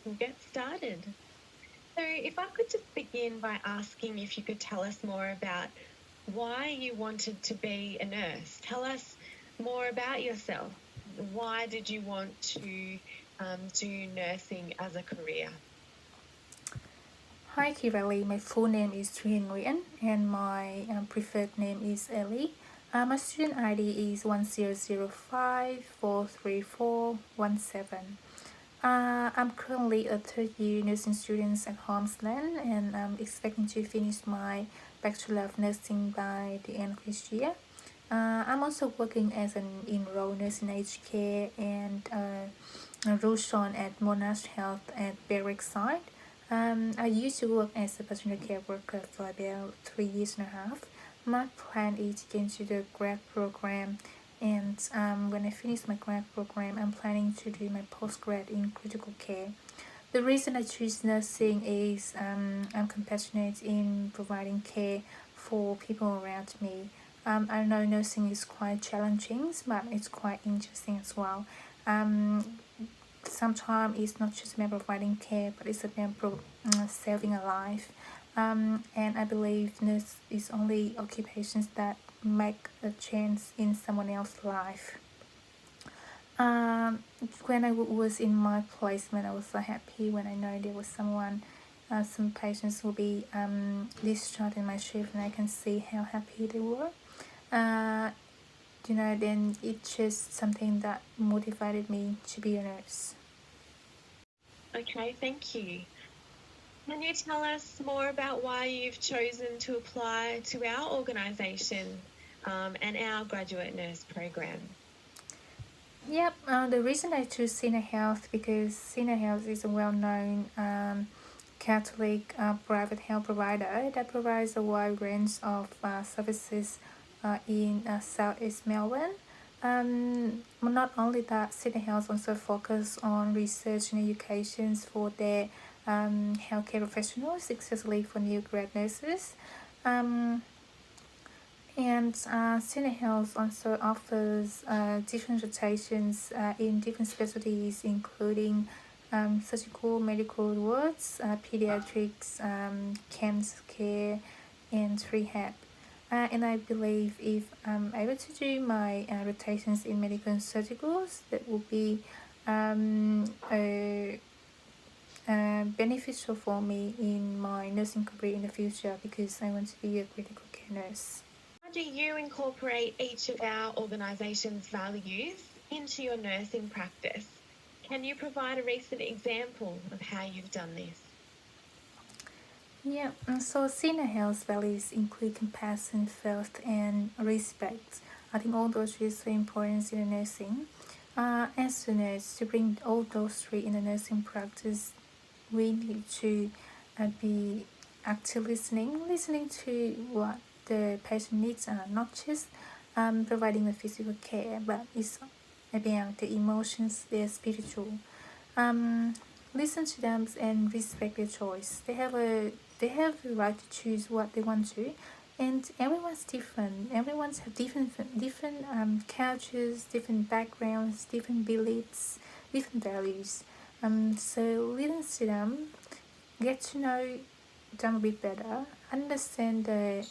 we'll get started. So if I could just begin by asking if you could tell us more about why you wanted to be a nurse. Tell us more about yourself. Why did you want to do nursing as a career? Hi Kirali, my full name is Trian Nguyen and my preferred name is Ellie. My student ID is 1005-434-17. I'm currently a third year nursing student at Holmesland and I'm expecting to finish my Bachelor of Nursing by the end of this year. I'm also working as an enrolled nurse in aged care and Roshan at Monash Health at Berwickside. I used to work as a personal care worker for about 3 years and a half. My plan is to get into the grad program, and when I finish my grad program, I'm planning to do my postgrad in critical care. The reason I choose nursing is I'm compassionate in providing care for people around me. I know nursing is quite challenging, but it's quite interesting as well. Sometimes it's not just about providing care, but it's about saving a life. And I believe nurse is only occupations that make a change in someone else's life. Um, when I was in my placement, I was so happy when I know there was some patients will be discharged in my shift, and I can see how happy they were. Uh, then it's just something that motivated me to be a nurse. Okay, thank you. Can you tell us more about why you've chosen to apply to our organisation and our graduate nurse program? Yep, the reason I choose Cena Health because Cena Health is a well-known Catholic private health provider that provides a wide range of services in Southeast Melbourne. Not only that, Cena Health also focus on research and education for their healthcare professionals, especially for new grad nurses. Um, and Cine Health also offers different rotations in different specialties, including surgical medical wards, pediatrics, cancer care, and rehab. And I believe if I'm able to do my rotations in medical and surgicals, that will be beneficial for me in my nursing career in the future because I want to be a critical care nurse. How do you incorporate each of our organisation's values into your nursing practice? Can you provide a recent example of how you've done this? Yeah, so senior health values include compassion, faith, and respect. I think all those are so important in the nursing. As a nurse, to bring all those three in the nursing practice, we need to be active listening to what the patient needs are, not just providing the physical care, but it's about the emotions, their spiritual. Um, Listen to them and respect their choice. They have the right to choose what they want to, and everyone's different. Everyone's have different cultures, different backgrounds, different beliefs, different values. So listen to them, get to know them a bit better, understand the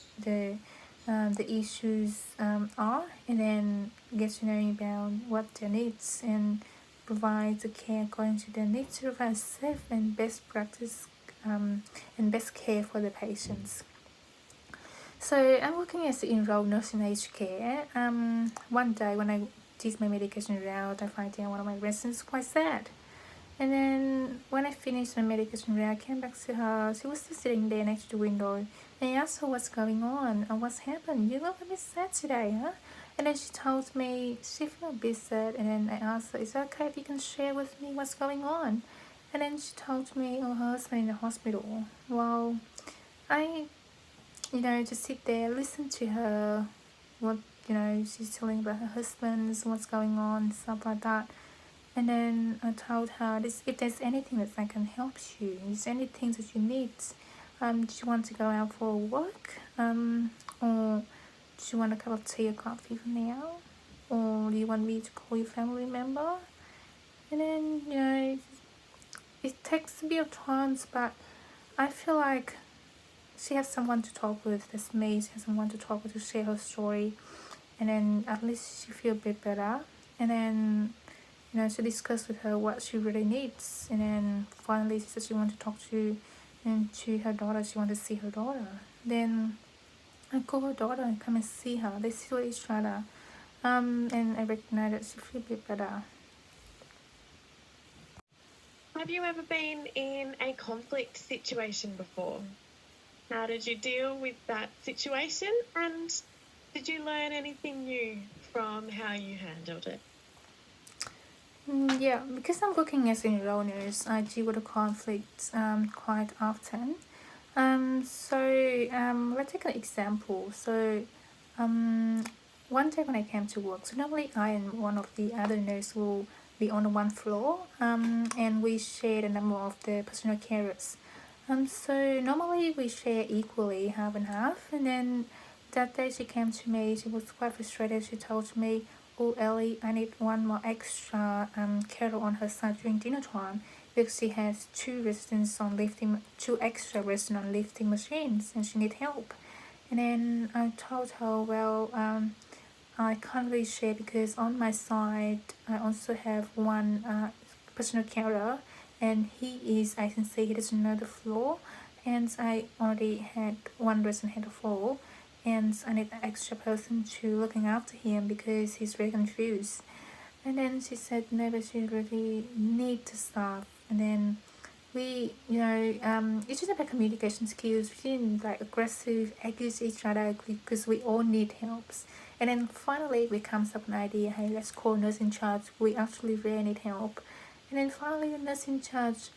issues are, and then get to know about what their needs and provide the care according to their needs to provide safe and best practice and best care for the patients. So I'm working as an enrolled nurse in aged care. One day when I did my medication route, I find out one of my residents quite sad. And then when I finished my medication route, I came back to her. She was still sitting there next to the window. And I asked her what's going on and what's happened. You look a bit sad today, huh? And then she told me she felt a bit sad. And then I asked her, is it okay if you can share with me what's going on? And then she told me, oh, her husband in the hospital. Well, I, just sit there, listen to her, what, she's telling about her husband, what's going on, stuff like that. And then I told her, if there's anything that I can help you, is there anything that you need? Do you want to go out for a walk? Or do you want a cup of tea or coffee for now? Or do you want me to call your family member? And then, it takes a bit of time, but I feel like she has someone to talk with. That's me. She has someone to talk with to share her story, and then at least she feel a bit better. And then she discussed with her what she really needs, and then finally she said she wanted to talk to her daughter. She wanted to see her daughter. Then I call her daughter and come and see her. They see each other. And I recognize that she feel a bit better. Have you ever been in a conflict situation before? How did you deal with that situation? And did you learn anything new from how you handled it? Yeah, because I'm working as a neural nurse, I deal with conflicts quite often. Let's take an example. One day when I came to work, so normally I and one of the other nurses will be on one floor, and we share the number of the personal carers. So normally we share equally, half and half. And then that day she came to me. She was quite frustrated. She told me, "Oh, Ellie, I need one more extra carer on her side during dinner time because she has two extra residents on lifting machines, and she need help." And then I told her, "Well, I can't really share because on my side I also have one personal carer, and I can see he doesn't know the floor, and I already had one resident had a fall, and I need an extra person to looking after him because he's very confused." And then she said, "No, but she really need to stop." And then it's just about communication skills. We didn't like aggressive, accuse each other because we all need helps. And then finally, we comes up an idea. Hey, let's call nurse in charge. We actually really need help. And then finally, the nurse in charge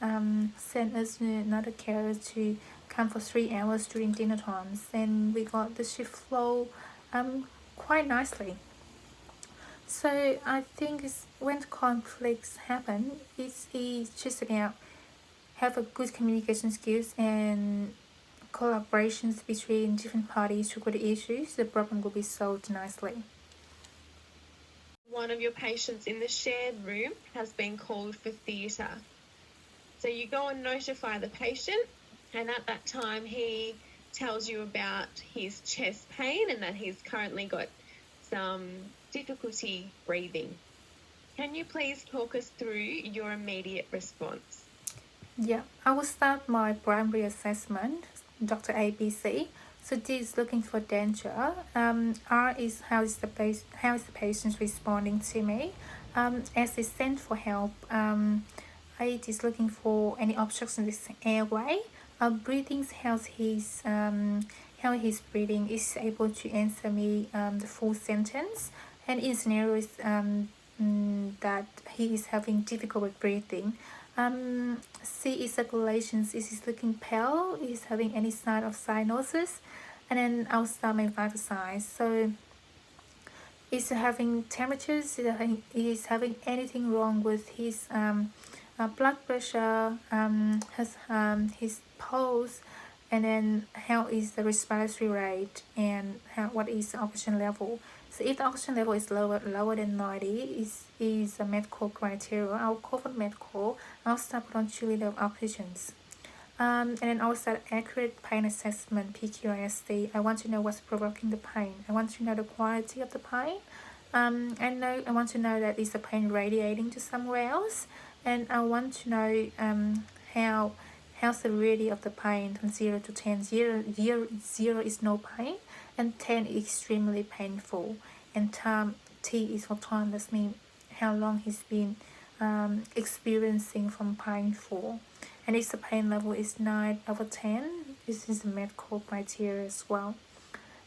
sent us another carer to come for 3 hours during dinner times, and we got the shift flow quite nicely. So I think when conflicts happen, it's just about have a good communication skills and collaborations between different parties to the issues, the problem will be solved nicely. One of your patients in the shared room has been called for theatre. So you go and notify the patient, and at that time he tells you about his chest pain and that he's currently got some difficulty breathing. Can you please talk us through your immediate response? Yeah, I will start my primary assessment, Dr. ABC. So D is looking for danger. R is how is the patient responding to me. S is send for help. 8 is looking for any obstruction in this airway. Breathing, how he's breathing, is able to answer me the full sentence. And in scenarios that he is having difficulty breathing. C is circulations. Is he looking pale? Is having any sign of cyanosis? And then I'll start my vital signs. So is having temperatures? Is having anything wrong with his blood pressure? His pulse? And then how is the respiratory rate, and what is the oxygen level? So if the oxygen level is lower than 90, is a medical criteria. I'll call for medical. I'll start on 2 liters of oxygens. And then I'll start accurate pain assessment, PQISD. I want to know what's provoking the pain. I want to know the quality of the pain. I want to know that is the pain radiating to somewhere else, and I want to know how severity of the pain from 0 to 10. 0 is no pain, and 10 is extremely painful. And T is for time. That means how long he's been experiencing from pain for. And if the pain level is 9 over 10, this is the medical criteria as well.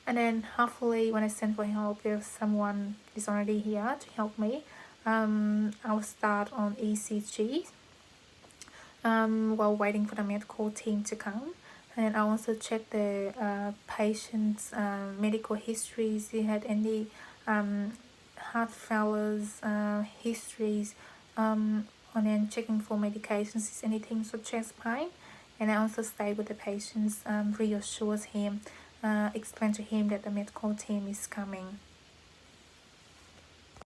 And then hopefully when I send for help, if someone is already here to help me, I'll start on ECG while waiting for the medical team to come. And I also check the patient's medical histories. If he had any heart failures histories, and then checking for medications, is anything for chest pain. And I also stay with the patients, reassures him, explain to him that the medical team is coming.